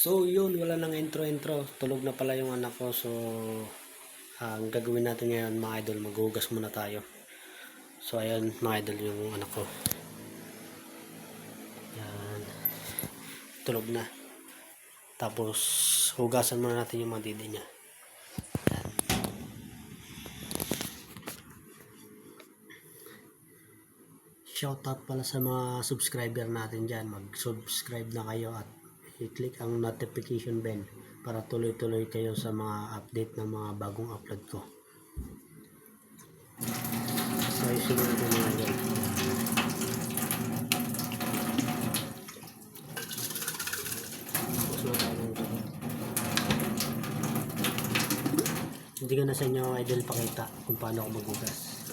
So yun, wala nang intro. Tulog na pala yung anak ko. So ang gagawin natin ngayon mga idol, maghugas muna tayo. So ayan mga idol yung anak ko. Yan, tulog na. Tapos hugasan muna natin yung mga didi niya. Shoutout pala sa mga subscriber natin dyan. Mag-subscribe na kayo at i-click ang notification bell para tuloy-tuloy kayo sa mga update ng mga bagong upload ko. So isunod natin mga idol. Hindi ko na sa inyo idol pakita kung paano ako maghugas.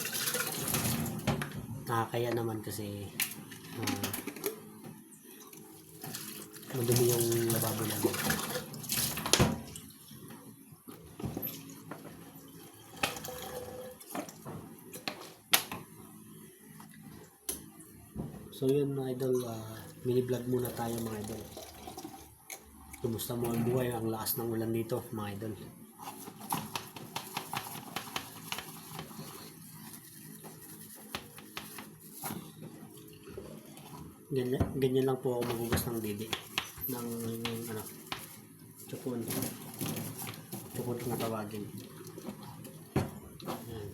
Nakakaya naman kasi madumi yung lababo namin. So yun mga idol, mini vlog muna tayo mga idol. Kumusta mo ang buhay? Ang lakas ng ulan dito mga idol. Ganyan lang po ako maghugas ng didi ng tsukon kung tawagin. Ayan.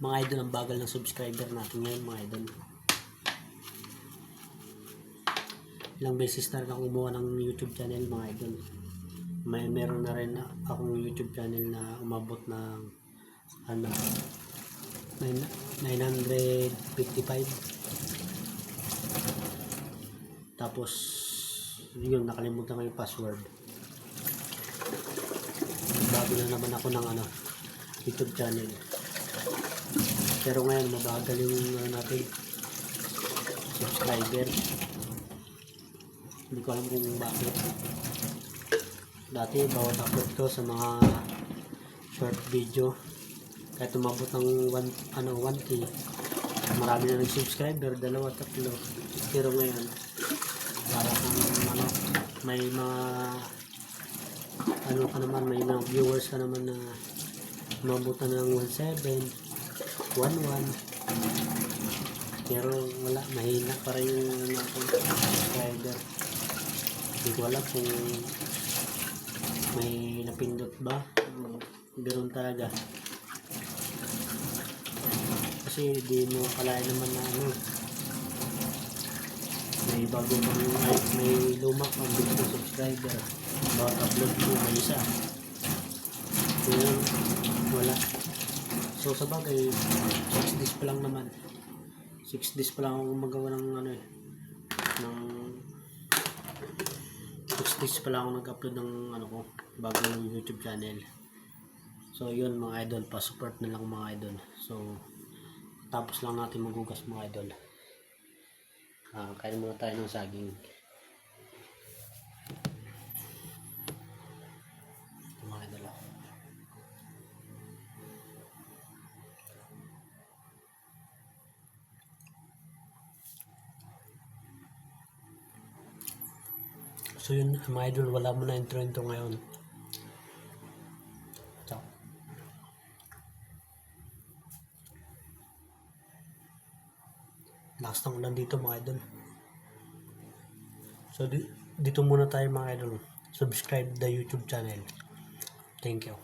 Mga idol, ang bagal ng subscriber natin ngayon mga idol. Ilang beses na rin ako gumawa ng YouTube channel mga idol. Meron na rin akong YouTube channel na umabot ng 955. Tapos yun, nakalimutan ko yung password. Bago na naman ako ng YouTube channel. Pero ngayon mabagal yung natin subscriber. Hindi ko alam kung bakit. Dati bawat upload ko sa mga short video, kahit umabot ng 1K, marami na nag-subscriber, 2, 3. Pero ngayon para may mga may mga viewers ka naman na umabot na ng 17, 11. Pero wala, mahina pa rin yung subscriber. Hindi ko alam kung may napindot ba. Ganoon talaga. Kasi di mo kalain naman na may bago pang may luma pang bilis na subscriber. Bawat upload mo may isa. Kaya wala. So sa bagay 6 days pa lang naman. 6 days pa lang ako gumagawa ng ng 6 days pa lang ako nag-upload ng ko bagong YouTube channel. So yun mga idol, pa-support na lang mga idol. So tapos lang natin maghugas mga idol. Kain muna tayo ng saging. Mga idol. So yun mga idol, wala mo na intro ngayon. Ciao. Lakas ng ulan dito mga idol. So dito muna tayo mga idol. Subscribe the YouTube channel. Thank you.